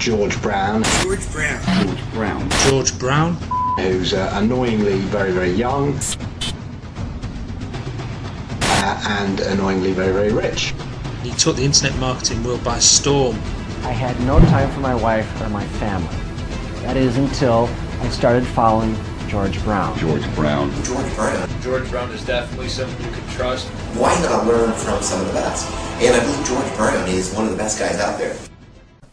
George Brown. George Brown. George Brown. George Brown. Who's annoyingly very, very young. And annoyingly very, very rich. He took the internet marketing world by storm. I had no time for my wife or my family. That is until I started following George Brown. George Brown. George Brown. George Brown is definitely someone you can trust. Why not learn from some of the best? And I believe George Brown is one of the best guys out there.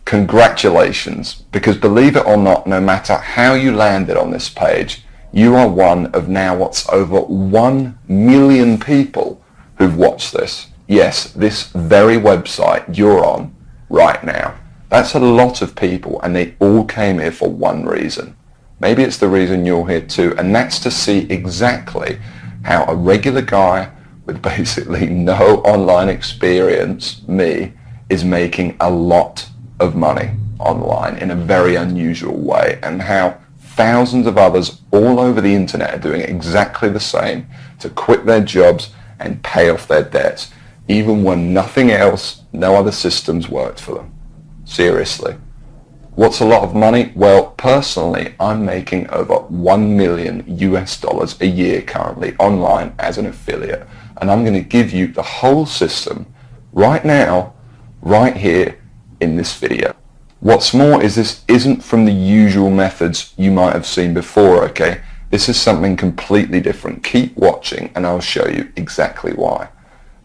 Congratulations, because believe it or not, no matter how you landed on this page, you are one of now what's over 1 million people who've watched this. Yes, this very website you're on right now. That's a lot of people, and they all came here for one reason. Maybe it's the reason you're here too, and that's to see exactly how a regular guy with basically no online experience, me, is making a lot of money online in a very unusual way, and how thousands of others all over the internet are doing exactly the same to quit their jobs and pay off their debts, even when nothing else, no other systems worked for them. Seriously. What's a lot of money? Well, personally, I'm making over $1 million US a year currently online as an affiliate, and I'm going to give you the whole system right now, right here in this video. What's more is this isn't from the usual methods you might have seen before, okay? This is something completely different. Keep watching and I'll show you exactly why.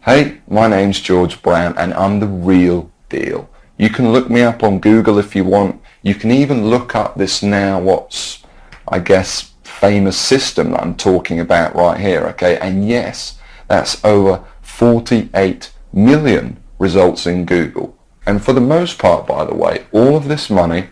Hey, my name's George Brown and I'm the real deal. You can look me up on Google if you want. You can even look up this now what's, I guess, famous system that I'm talking about right here, okay? And yes, that's over 48 million results in Google. And for the most part, by the way, all of this money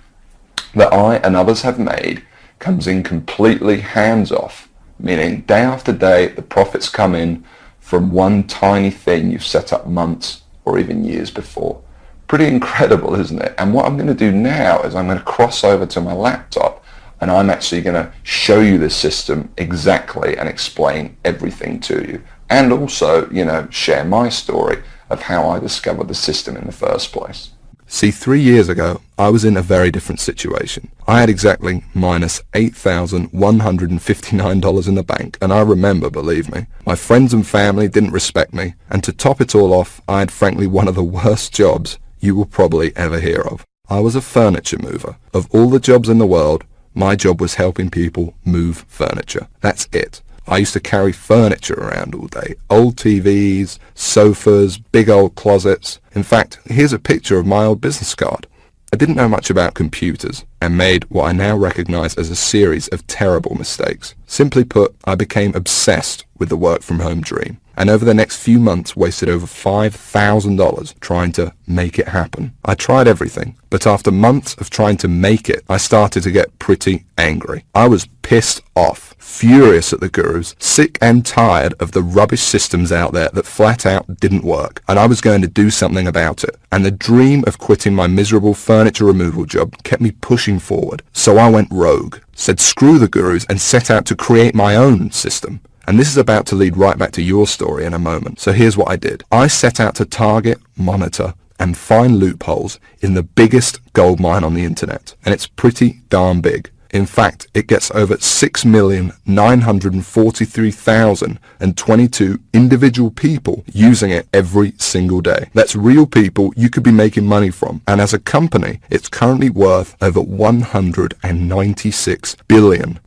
that I and others have made comes in completely hands-off, meaning day after day the profits come in from one tiny thing you've set up months or even years before. Pretty incredible, isn't it? And what I'm going to do now is I'm going to cross over to my laptop and I'm actually going to show you this system exactly and explain everything to you. And also, you know, share my story of how I discovered the system in the first place. See, 3 years ago, I was in a very different situation. I had exactly minus $8,159 in the bank, and I remember, believe me, my friends and family didn't respect me, and to top it all off, I had frankly one of the worst jobs you will probably ever hear of. I was a furniture mover. Of all the jobs in the world, my job was helping people move furniture. That's it. I used to carry furniture around all day. Old TVs, sofas, big old closets. In fact, here's a picture of my old business card. I didn't know much about computers and made what I now recognize as a series of terrible mistakes. Simply put, I became obsessed with the work from home dream, and over the next few months wasted over $5,000 trying to make it happen. I tried everything, but after months of trying to make it, I started to get pretty angry. I was pissed off, furious at the gurus, sick and tired of the rubbish systems out there that flat out didn't work, and I was going to do something about it. And the dream of quitting my miserable furniture removal job kept me pushing forward. So I went rogue, said screw the gurus, and set out to create my own system. And this is about to lead right back to your story in a moment. So here's what I did. I set out to target, monitor, and find loopholes in the biggest gold mine on the internet. And it's pretty darn big. In fact, it gets over 6,943,022 individual people using it every single day. That's real people you could be making money from. And as a company, it's currently worth over $196 billion.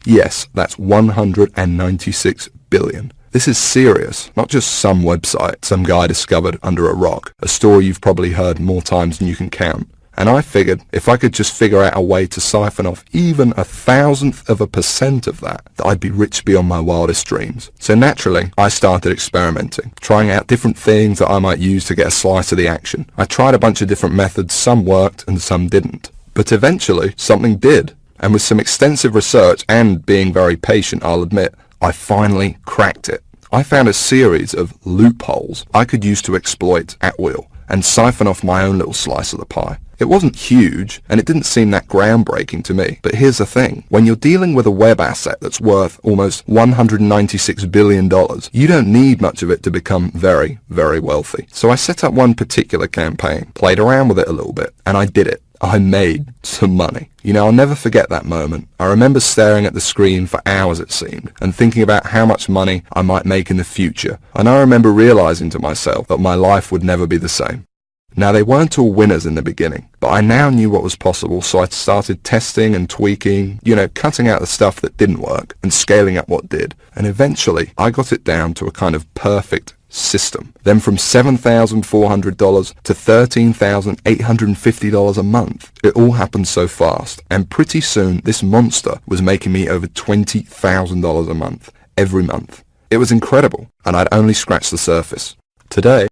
Yes, that's $196 billion. This is serious, not just some website some guy discovered under a rock, a story you've probably heard more times than you can count. And I figured if I could just figure out a way to siphon off even 1,000% of that I'd be rich beyond my wildest dreams. So naturally, I started experimenting, trying out different things that I might use to get a slice of the action. I tried a bunch of different methods, some worked and some didn't. But eventually, something did. And with some extensive research and being very patient, I'll admit, I finally cracked it. I found a series of loopholes I could use to exploit at will and siphon off my own little slice of the pie. It wasn't huge, and it didn't seem that groundbreaking to me. But here's the thing. When you're dealing with a web asset that's worth almost $196 billion, you don't need much of it to become very, very wealthy. So I set up one particular campaign, played around with it a little bit, and I did it. I made some money. You know, I'll never forget that moment. I remember staring at the screen for hours, it seemed, and thinking about how much money I might make in the future. And I remember realizing to myself that my life would never be the same. Now, they weren't all winners in the beginning, but I now knew what was possible, so I started testing and tweaking, you know, cutting out the stuff that didn't work and scaling up what did. And eventually, I got it down to a kind of perfect system. Then from $7,400 to $13,850 a month. It all happened so fast, and pretty soon this monster was making me over $20,000 a month, every month. It was incredible, and I'd only scratched the surface. Today,